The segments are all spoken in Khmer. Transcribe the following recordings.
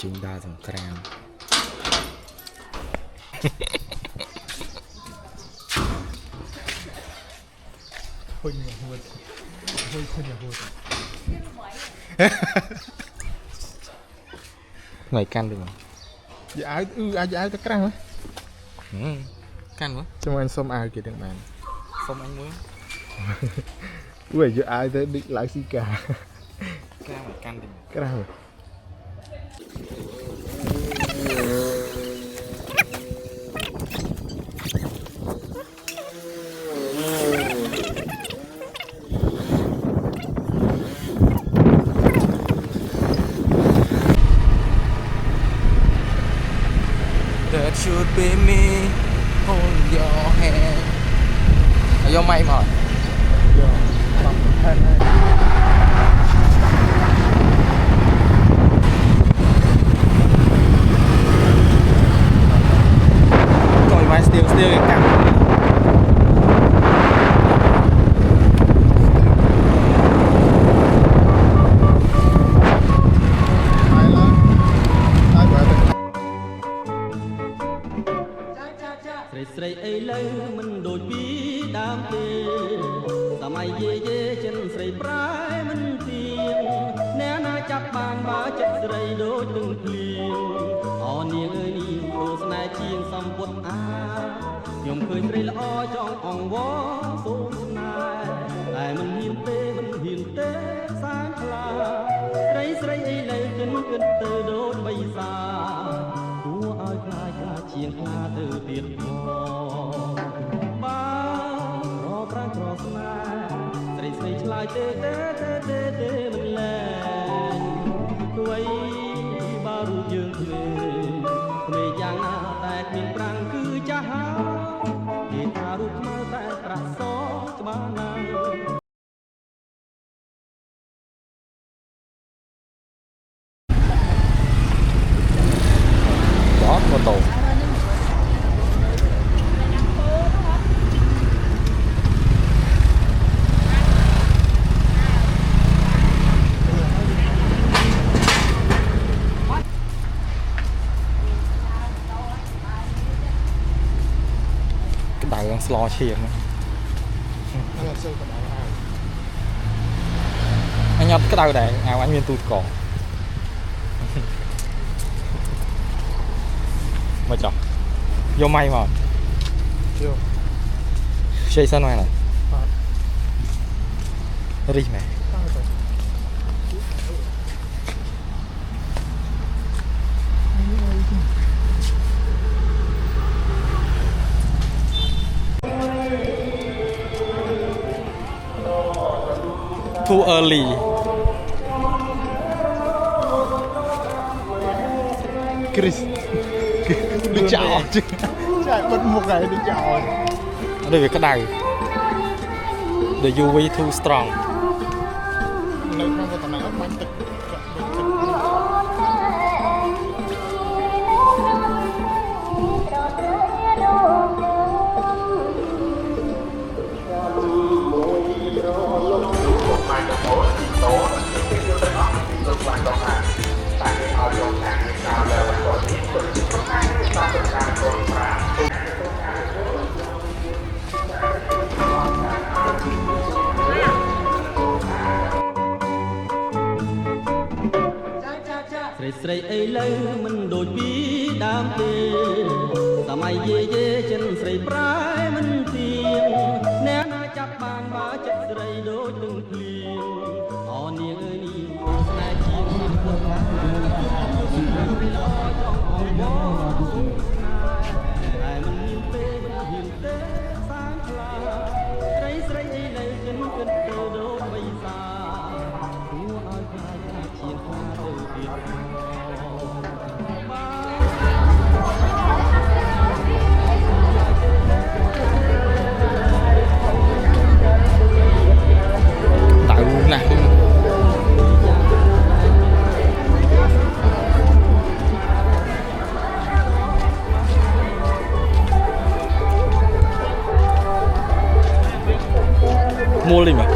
chỉnh đa dòng cram Hôi nhà hôi nhà hôi này can được không? Dạ áo ta căng á Can quá cho anh xông ai kìa đừng bàn không anh muốn ui giờ ai tới định lại xì cả can mà can được cái nào That should be me hold your hand vô may mà giờ tập thân này coi vai still cái cẳngស្រីអីលើមិនដូចពីដើមទេសម័យយេយេចិនស្រីប្រែមិនទៀងអ្នកណាចាប់បានបើចិត្តស្រីដូចនឹងភ្លៀងអនាងអើយនាងអូស្នេហ៍ជាងសំពុតអាខ្ញុំឃើញស្រីល្អចង់អង្វរសូមស្នេហ៍តែមិនហ៊ានទេសានខ្លាស្រីអីលើគិនទៅដូចបិសាគួរឲ្យខ្លាចជាងខ្លាទៅទៀតបើរកប្រាំងក្រស្នេហ៍ស្រីឆ្លើយទេមិនលែងទួយបើរូបយើងគ្មានយ៉ាងណាតែគ្មានប្រាំងគឺចាស់ហើយគេថារូបខ្មៅតែប្រាក់សច្បាស់ណាស់ម៉ូតូក្តៅយ៉ាងស្លឈៀងអញអត់ក្តៅដែរអញមានទូទឹកកកមកចុះយកម៉ៃមកយកខ្ចីសិនមកណារីកមែនtoo early Chris đi chào chứ chạy bật một ngày đi chào đây về cái đài the UV too strong nơi không có tầm nào mạnh tựcស្រីអីលើមិនដូចពីដើមទេសម័យយេយេចិនស្រីប្រែមិនទៀងអ្នកណាចាប់បានបើចិត្តស្រីដូចនឹងភ្លៀងអនាងអើយនាងអូស្នេហ៍ជាងសំពុតអាចង់អង្វរតែមិនហ៊ានទេសានខ្លាស្រីអីលើគិនទៅដូចបិសាគួរឲ្យខ្លាចជាងខ្លាទៅទៀតmua đi mà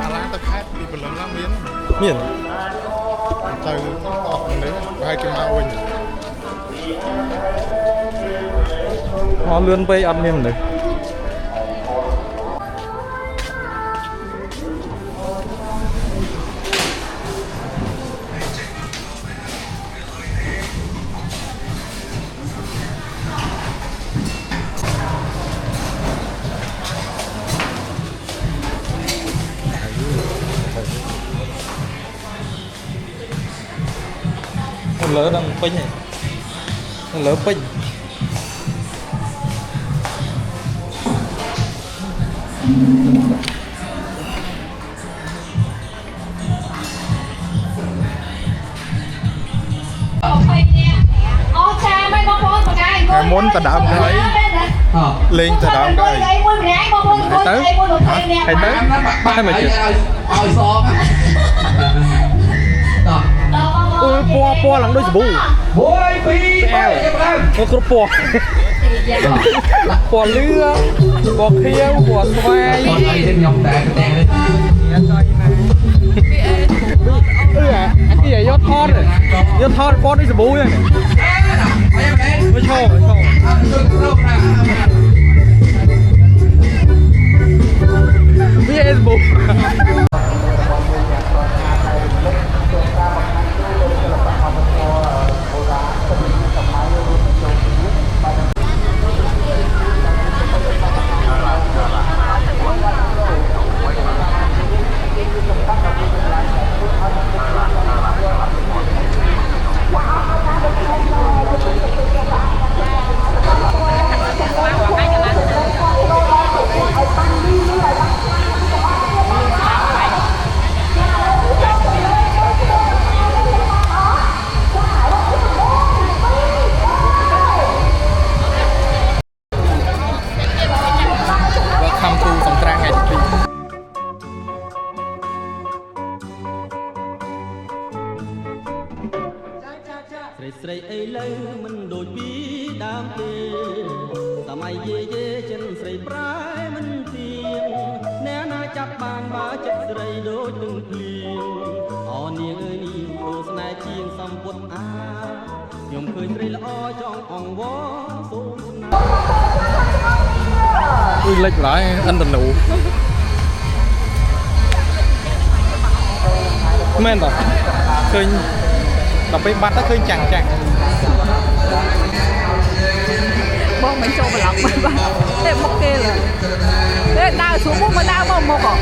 Alang ta khát bị bẩn lắm miếng មាន ទៅអស់នេះប្រហែលគេមកវិញ មកលឿនពេកអត់មានមនុស្សលើដល់ពេញហើយលើពេញ ngày muốn ta đạm cái lên ta đạm cái hay tới hay mà chuyện ôi po lằng đôi bù nó có po lứa po khiêu po xoay anh kia yót thon po đôi bù này mới show Facebook ស្រីអីលើមិនដូចពីដើមទេសម័យយេយេចិនស្រីប្រែមិនទៀងអ្នកណាចាប់បានបើចិត្តស្រីដូចទឹកភ្លៀងអនាងអើយនាងព្រោះស្នេហ៍ជាងសម្ពុតអាខ្ញុំឃើញស្រីល្អចង់អង្វរសូមស្នេហ៍ ui lệch lại anh tình nụ men rồi khơi đọc bên bắt nó khơi chẳng chẳng bông bánh trâu và lọc thế một kê là thế đào xuống một mà đào bông một hả